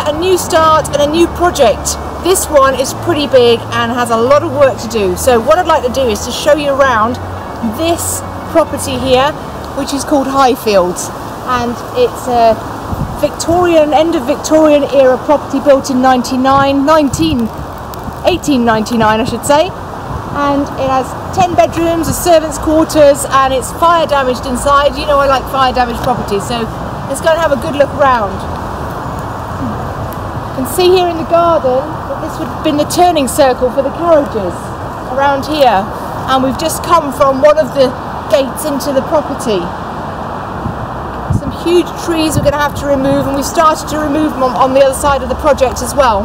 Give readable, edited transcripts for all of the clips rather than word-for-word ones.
a new start and a new project. This one is pretty big and has a lot of work to do. So what I'd like to do is to show you around this property here, which is called HighFields, and it's a Victorian, end of Victorian era property built in 1899 I should say, and it has 10 bedrooms, a servants' quarters, and it's fire damaged inside. You know I like fire damaged properties, so let's go and have a good look around. You can see here in the garden that this would have been the turning circle for the carriages around here, and we've just come from one of the gates into the property. Some huge trees we're going to have to remove, and we've started to remove them on the other side of the project as well.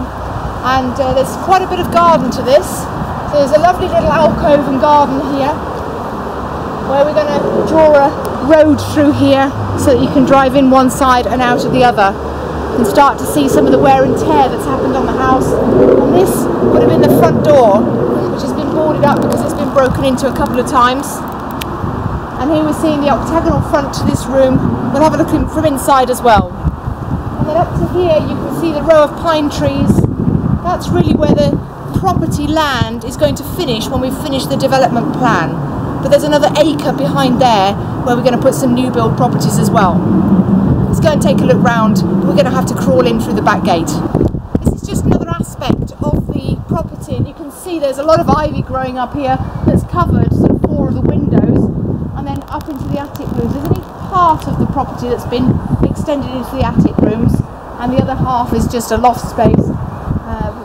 And there's quite a bit of garden to this. So there's a lovely little alcove and garden here, where we're going to draw a road through here so that you can drive in one side and out of the other, and start to see some of the wear and tear that's happened on the house. And this would have been the front door, which has been boarded up because it's been broken into a couple of times. And here we're seeing the octagonal front to this room. We'll have a look from inside as well. And then up to here you can see the row of pine trees. That's really where the property land is going to finish when we finish the development plan. But there's another acre behind there where we're going to put some new build properties as well. Let's go and take a look round. We're going to have to crawl in through the back gate. This is just another aspect of the property, and you can see there's a lot of ivy growing up here that's covered sort of 4 of the windows, and then up into the attic rooms. There's only part of the property that's been extended into the attic rooms, and the other half is just a loft space.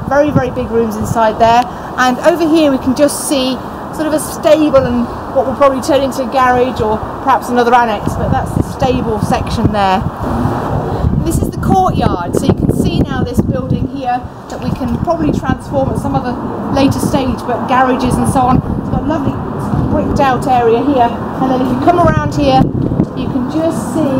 Very, very big rooms inside there. And over here we can just see sort of a stable and what will probably turn into a garage or perhaps another annex, but that's the stable section there. And this is the courtyard, so you can see now this building here that we can probably transform at some other later stage, but garages and so on. It's got a lovely bricked out area here, and then if you come around here you can just see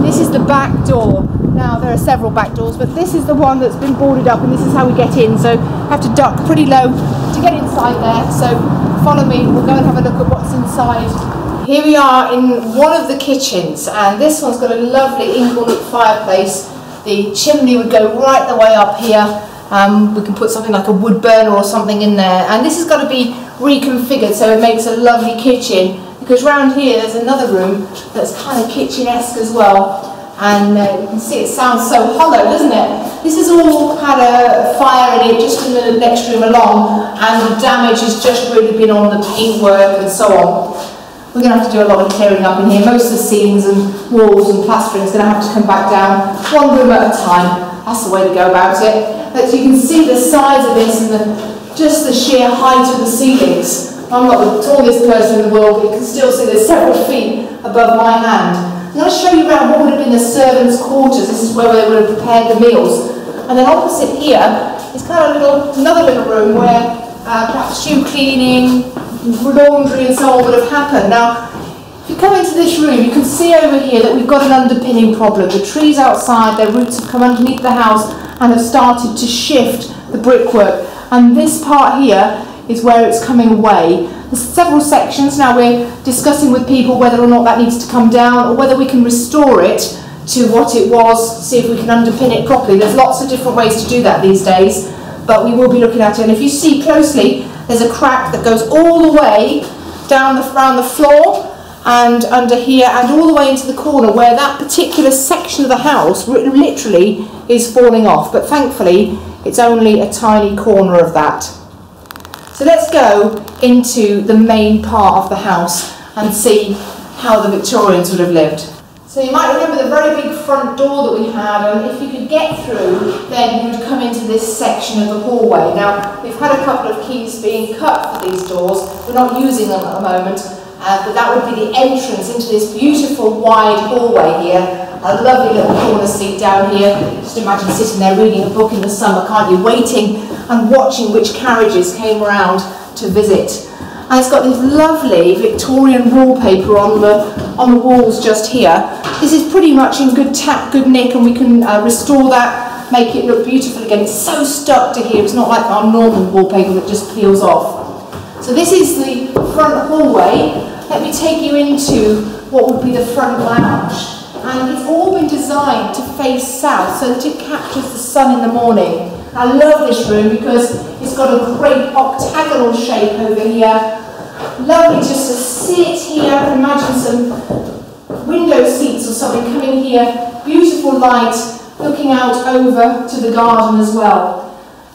this is the back door. Now there are several back doors, but this is the one that's been boarded up, and this is how we get in, so have to duck pretty low to get inside there. So follow me, we'll go and have a look at what's inside. Here we are in one of the kitchens, and this one's got a lovely inglenook fireplace. The chimney would go right the way up here. We can put something like a wood burner or something in there, and this has got to be reconfigured so it makes a lovely kitchen, because round here there's another room that's kind of kitchen-esque as well. And you can see it sounds so hollow, doesn't it? This has all had a fire in it just in the next room along, and the damage has just really been on the paintwork and so on. We're going to have to do a lot of clearing up in here. Most of the ceilings and walls and plastering is going to have to come back down one room at a time. That's the way to go about it. But you can see the size of this and just the sheer height of the ceilings. I'm not the tallest person in the world, but you can still see there's several feet above my hand. I'm going to show you around what would have been the servants' quarters. This is where they would have prepared the meals. And then opposite here is kind of another little room where perhaps shoe cleaning, laundry and so on would have happened. Now, if you come into this room, you can see over here that we've got an underpinning problem. The trees outside, their roots have come underneath the house and have started to shift the brickwork. And this part here is where it's coming away. There's several sections. Now we're discussing with people whether or not that needs to come down, or whether we can restore it to what it was, see if we can underpin it properly. There's lots of different ways to do that these days, but we will be looking at it. And if you see closely, there's a crack that goes all the way down around the floor and under here and all the way into the corner, where that particular section of the house literally is falling off. But thankfully, it's only a tiny corner of that. So let's go into the main part of the house and see how the Victorians would have lived. So you might remember the very big front door that we had, and if you could get through, then you would come into this section of the hallway. Now, we've had a couple of keys being cut for these doors. We're not using them at the moment, but that would be the entrance into this beautiful wide hallway here. A lovely little corner seat down here. Just imagine sitting there reading a book in the summer, can't you? Waiting and watching which carriages came around to visit. And it's got this lovely Victorian wallpaper on the walls just here. This is pretty much in good nick, and we can restore that, make it look beautiful again. It's so stuck to here, it's not like our normal wallpaper that just peels off. So this is the front hallway. Let me take you into what would be the front lounge. and it's all been designed to face south so that it captures the sun in the morning. I love this room because it's got a great octagonal shape over here. Lovely just to sit here. Imagine some window seats or something coming here. Beautiful light looking out over to the garden as well.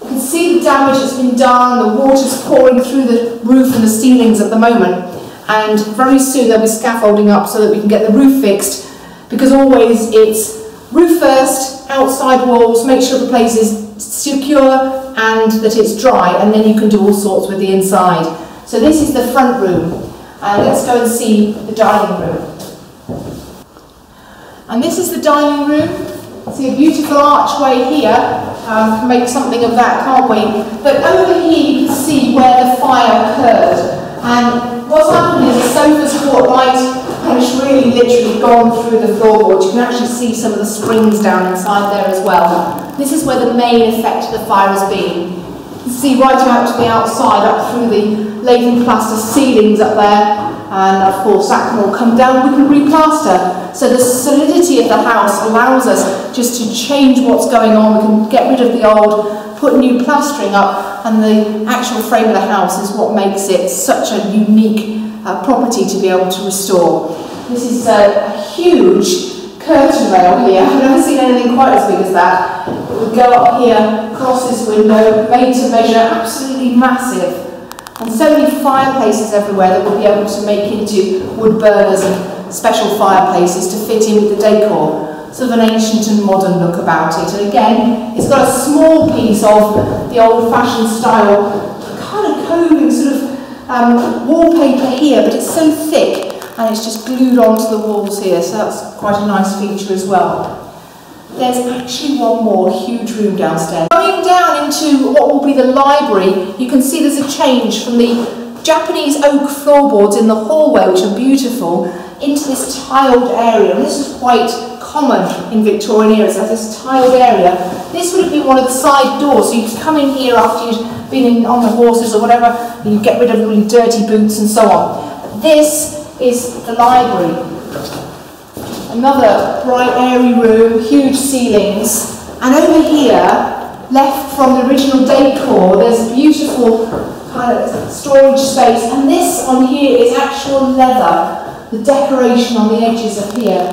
You can see the damage that's been done. The water's pouring through the roof and the ceilings at the moment. And very soon there'll be scaffolding up so that we can get the roof fixed, because always it's roof first, outside walls, make sure the place is secure and that it's dry, and then you can do all sorts with the inside. So this is the front room, and let's go and see the dining room. And this is the dining room. See a beautiful archway here. Can make something of that, can't we? But over here you can see where the fire occurred. And what's happened is the sofa's caught light and it's really literally gone through the floorboards. You can actually see some of the springs down inside there as well. This is where the main effect of the fire has been. You can see right out to the outside, up through the lath plaster ceilings up there. And of course that can all come down, we can replaster. So the solidity of the house allows us just to change what's going on. We can get rid of the old, put new plastering up, and the actual frame of the house is what makes it such a unique property to be able to restore. This is a huge curtain rail here. I've never seen anything quite as big as that. It would go up here, across this window, made to measure, absolutely massive. And so many fireplaces everywhere that we'll be able to make into wood burners and special fireplaces to fit in with the decor. Sort of an ancient and modern look about it. And again, it's got a small piece of the old-fashioned style, kind of coving sort of wallpaper here, but it's so thick and it's just glued onto the walls here, so that's quite a nice feature as well. There's actually one more huge room downstairs. Going down into what will be the library, you can see there's a change from the Japanese oak floorboards in the hallway, which are beautiful, into this tiled area. And this is quite common in Victorian eras, this tiled area. This would have been one of the side doors, so you could come in here after you'd been on the horses or whatever, and you get rid of really dirty boots and so on. This is the library. Another bright, airy room, huge ceilings, and over here, left from the original decor, there's beautiful kind of storage space, and this on here is actual leather, the decoration on the edges of here.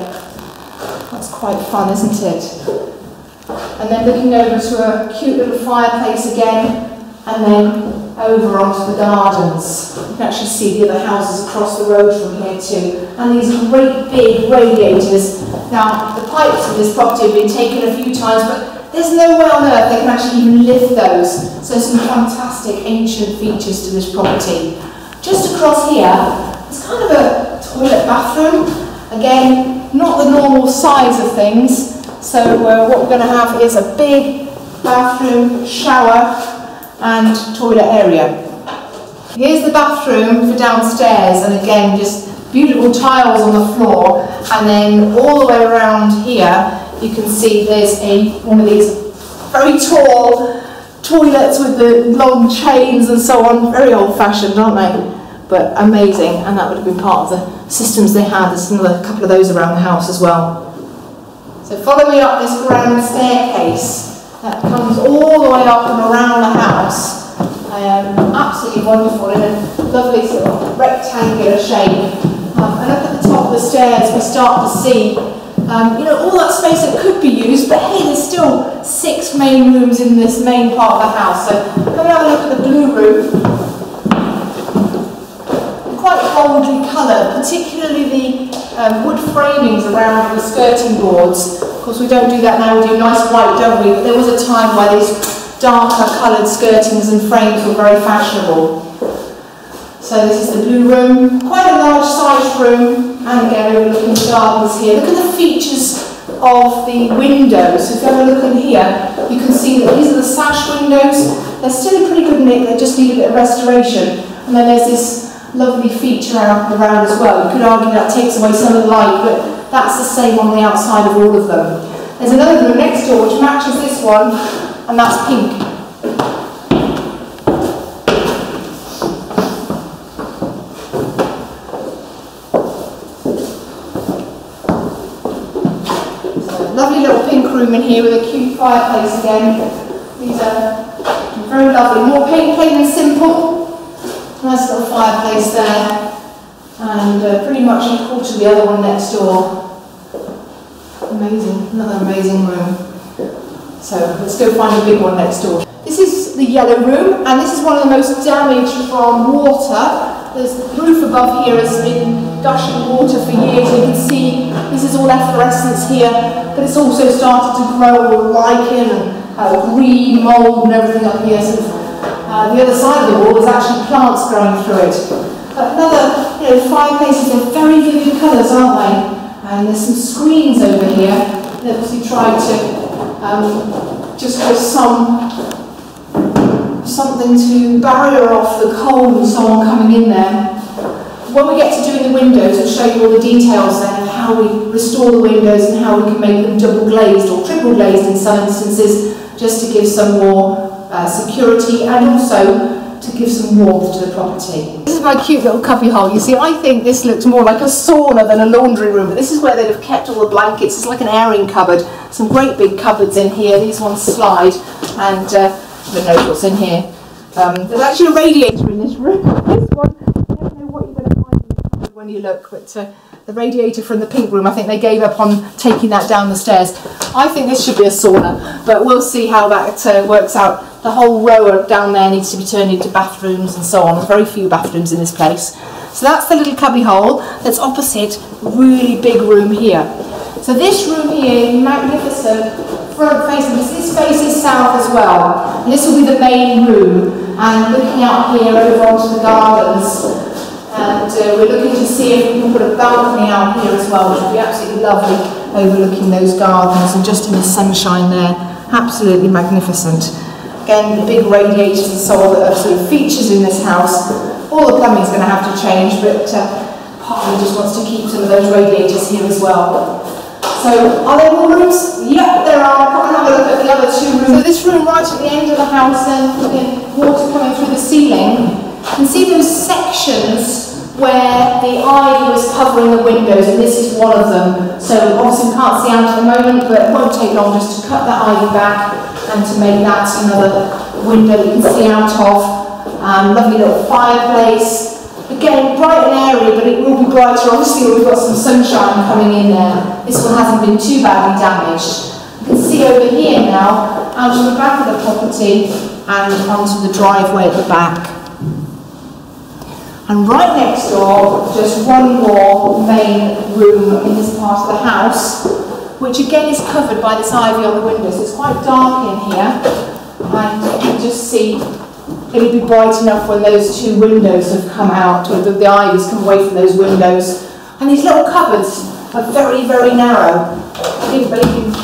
That's quite fun, isn't it? And then looking over to a cute little fireplace again, and then over onto the gardens. You can actually see the other houses across the road from here too. And these great big radiators. Now, the pipes of this property have been taken a few times, but there's no way on earth they can actually even lift those. So some fantastic ancient features to this property. Just across here, it's kind of a toilet bathroom. Again, not the normal size of things. So what we're going to have is a big bathroom, shower, and toilet area. Here's the bathroom for downstairs, and again just beautiful tiles on the floor, and then all the way around here you can see there's one of these very tall toilets with the long chains and so on. Very old-fashioned, aren't they? But amazing, and that would have been part of the systems they had. There's another couple of those around the house as well. So follow me up this grand staircase that comes all the way up and around the house. Absolutely wonderful, in a lovely sort of rectangular shape. And up at the top of the stairs we start to see all that space that could be used, but hey, there's still 6 main rooms in this main part of the house. So come and have a look at the blue room. Quite boldly coloured, particularly the wood framings around the skirting boards. Of course, we don't do that now, we do nice white, don't we? But there was a time where these darker coloured skirtings and frames were very fashionable. So this is the blue room, quite a large sized room, and again overlooking the gardens here. Look at the features of the windows. If you have a look in here, you can see that these are the sash windows. They're still in pretty good nick, they just need a bit of restoration. And then there's this lovely feature around as well. You could argue that takes away some of the light, but that's the same on the outside of all of them. There's another room next door which matches this one, and that's pink. room in here with a cute fireplace again. These are very lovely, more plain and simple. Nice little fireplace there, and pretty much equal to the other one next door. Amazing, another amazing room. So let's go find a big one next door. This is the yellow room, and this is one of the most damaged from water. The roof above here has been gushing water for years. You can see this is all efflorescence here, but it's also started to grow with lichen and green mould and everything up here. So the other side of the wall, there's actually plants growing through it. Another, fireplaces are very vivid colours, aren't they? And there's some screens over here that we tried to just put something to barrier off the cold and so on coming in there. When we get to doing the windows, I'll show you all the details then of how we restore the windows and how we can make them double glazed or triple glazed in some instances, just to give some more security and also to give some warmth to the property. This is my cute little cubby hole. You see, I think this looks more like a sauna than a laundry room, but this is where they'd have kept all the blankets. It's like an airing cupboard. Some great big cupboards in here. These ones slide, and who knows what's in here. There's actually a radiator in this room. This one, I don't know what you're going to find in the cupboard when you look, but the radiator from the pink room, I think they gave up on taking that down the stairs. I think this should be a sauna, but we'll see how that works out. The whole row down there needs to be turned into bathrooms and so on. There's very few bathrooms in this place. So that's the little cubby hole that's opposite a really big room here. So this room here, magnificent, front facing. This faces south as well. And this will be the main room. And looking out here over onto the gardens. And we're looking to see if we can put a balcony out here as well, which would be absolutely lovely, overlooking those gardens and just in the sunshine there. Absolutely magnificent. Again, the big radiators and so on that are sort of features in this house. All the plumbing is going to have to change, but part of me just wants to keep some of those radiators here as well. So, are there more rooms? Yep, there are. Come and have a look at the other two rooms. So this room right at the end of the house, and water coming through the ceiling. You can see those sections where the ivy was covering the windows, and this is one of them. So obviously we can't see out at the moment, but it won't take long just to cut that ivy back and to make that another window you can see out of. Lovely little fireplace. Again, bright and airy, but it will be brighter obviously when we've got some sunshine coming in there. This one hasn't been too badly damaged. You can see over here now, out to the back of the property and onto the driveway at the back. And right next door, just one more main room in this part of the house, which again is covered by this ivy on the windows. So it's quite dark in here, and you can just see it'll be bright enough when those two windows have come out, or the ivy's come away from those windows. And these little cupboards are very, very narrow. I didn't believe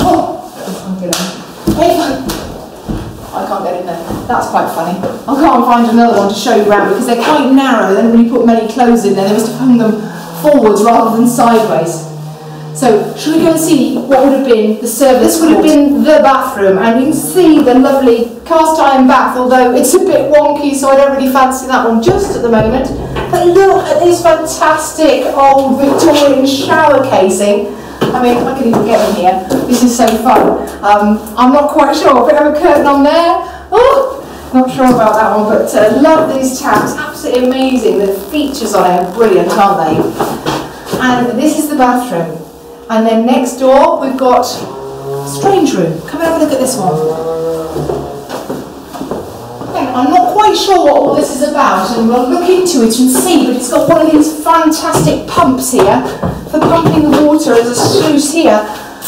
I can't get in there. That's quite funny. I can't find another one to show you around because they're quite narrow. Then when you put many clothes in there, they must have hung them forwards rather than sideways. So, should we go and see what would have been the service? This would have been the bathroom, and you can see the lovely cast iron bath, although it's a bit wonky, so I don't really fancy that one just at the moment. But look at this fantastic old Victorian shower casing. I mean, I can even get in here. This is so fun. I'm not quite sure. A bit of a curtain on there. Oh, not sure about that one, but love these taps. Absolutely amazing. The features on it are brilliant, aren't they? And this is the bathroom. And then next door, we've got strange room. Come and have a look at this one. Okay, I'm not quite sure what all this is about, and we'll look into it and see, but it's got one of these fantastic pumps here for pumping the water. There's a sluice here.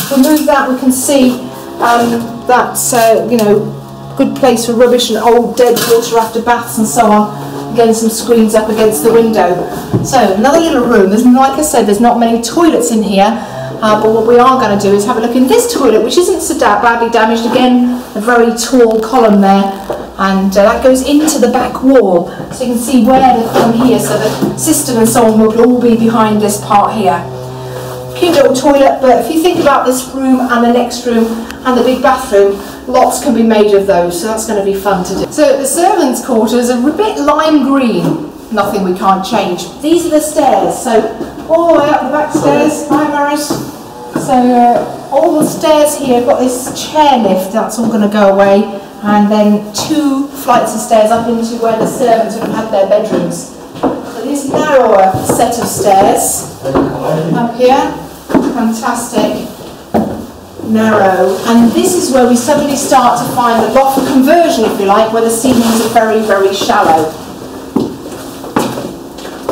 Remove that, we can see that's, you know, good place for rubbish and old dead water after baths and so on. Again, some screens up against the window. So, another little room. There's, like I said, there's not many toilets in here, but what we are going to do is have a look in this toilet, which isn't so badly damaged. Again, a very tall column there, and that goes into the back wall. So you can see where they've come here, so the cistern and so on will all be behind this part here. Cute little toilet, but if you think about this room and the next room and the big bathroom, lots can be made of those, so that's going to be fun to do. So the servants' quarters are a bit lime green, nothing we can't change. These are the stairs, so all the way up the back stairs. Hi Maris. So all the stairs here, I've got this chair lift, that's all going to go away, and then 2 flights of stairs up into where the servants would have had their bedrooms. So this narrower set of stairs up here, fantastic, narrow, and this is where we suddenly start to find the loft conversion, if you like, where the ceilings are very, very shallow.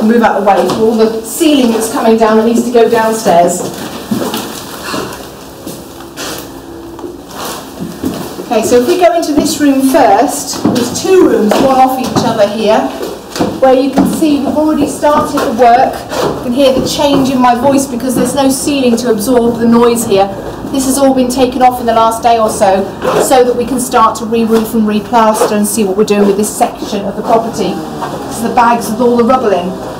Move out of the way for all the ceiling that's coming down that needs to go downstairs. Okay, so if we go into this room first, there's 2 rooms, one off each other here, where you can see we've already started the work. You can hear the change in my voice because there's no ceiling to absorb the noise here. This has all been taken off in the last day or so that we can start to re-roof and re-plaster and see what we're doing with this section of the property. This is the bags with all the rubble in.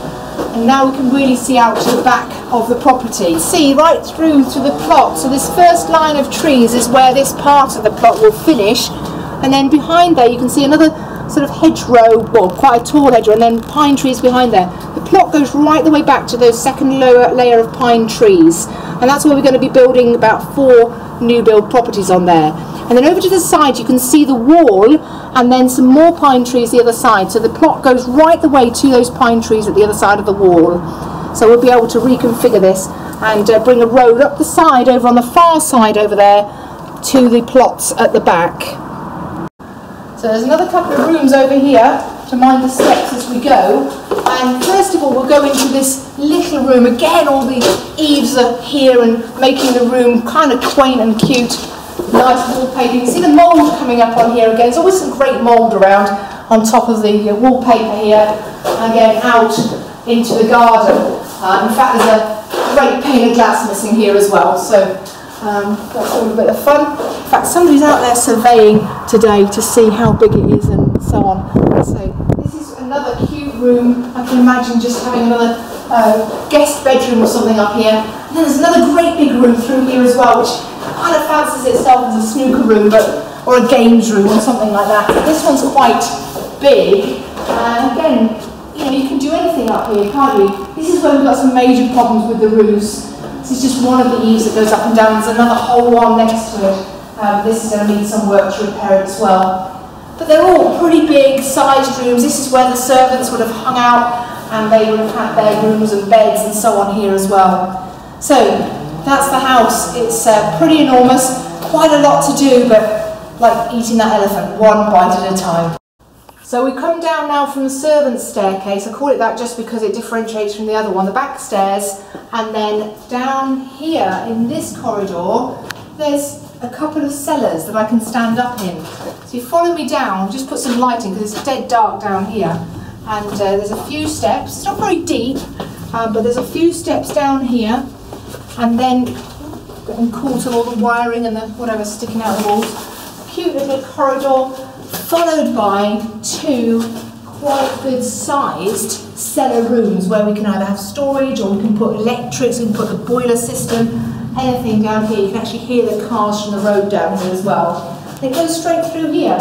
And now we can really see out to the back of the property. See right through to the plot. So this first line of trees is where this part of the plot will finish. And then behind there you can see another sort of hedgerow, well, quite a tall hedgerow, and then pine trees behind there. The plot goes right the way back to those second layer of pine trees. And that's where we're going to be building about 4 new build properties on there. And then over to the side you can see the wall and then some more pine trees the other side. So the plot goes right the way to those pine trees at the other side of the wall. So we'll be able to reconfigure this and bring a road up the side over on the far side over there to the plots at the back. So there's another couple of rooms over here to mind the steps as we go. And first of all we'll go into this little room. Again, all the eaves are here and making the room kind of quaint and cute. Nice wallpaper. You can see the mould coming up on here again. There's always some great mould around on top of the wallpaper here. And again, out into the garden. In fact, there's a great pane of glass missing here as well. So that's a little bit of fun. In fact, somebody's out there surveying today to see how big it is and so on. So this is another cute room. I can imagine just having another guest bedroom or something up here. And then there's another great big room through here as well, which kind of fancies itself as a snooker room, or a games room or something like that. This one's quite big, and again, you can do anything up here, can't you? This is where we've got some major problems with the roofs. This is just one of the eaves that goes up and down. There's another whole one next to it. This is going to need some work to repair it as well. But they're all pretty big sized rooms. This is where the servants would have hung out, and they would have had their rooms and beds and so on here as well. So that's the house. It's pretty enormous, quite a lot to do, but like eating that elephant, one bite at a time. So we come down now from the servants' staircase. I call it that just because it differentiates from the other one, the back stairs, and then down here in this corridor there's a couple of cellars that I can stand up in. So you follow me down, just put some lighting because it's dead dark down here, and there's a few steps. It's not very deep, but there's a few steps down here. And then getting caught on all the wiring and the whatever sticking out of the walls. Cute little corridor, followed by 2 quite good sized cellar rooms where we can either have storage or we can put electrics, we can put the boiler system, anything down here. You can actually hear the cars from the road down here as well. It goes straight through here.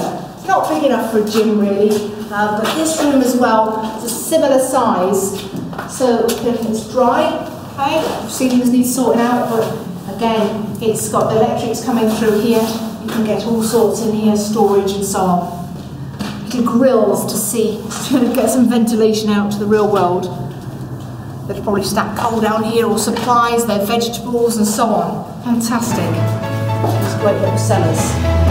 Not big enough for a gym really, but this room as well is a similar size, so it's dry. Okay, ceilings need sorting out, but again, it's got the electrics coming through here. You can get all sorts in here, storage and so on. Little grills to see, to get some ventilation out to the real world. They'll probably stack coal down here, or supplies, their vegetables and so on. Fantastic. These great little cellars.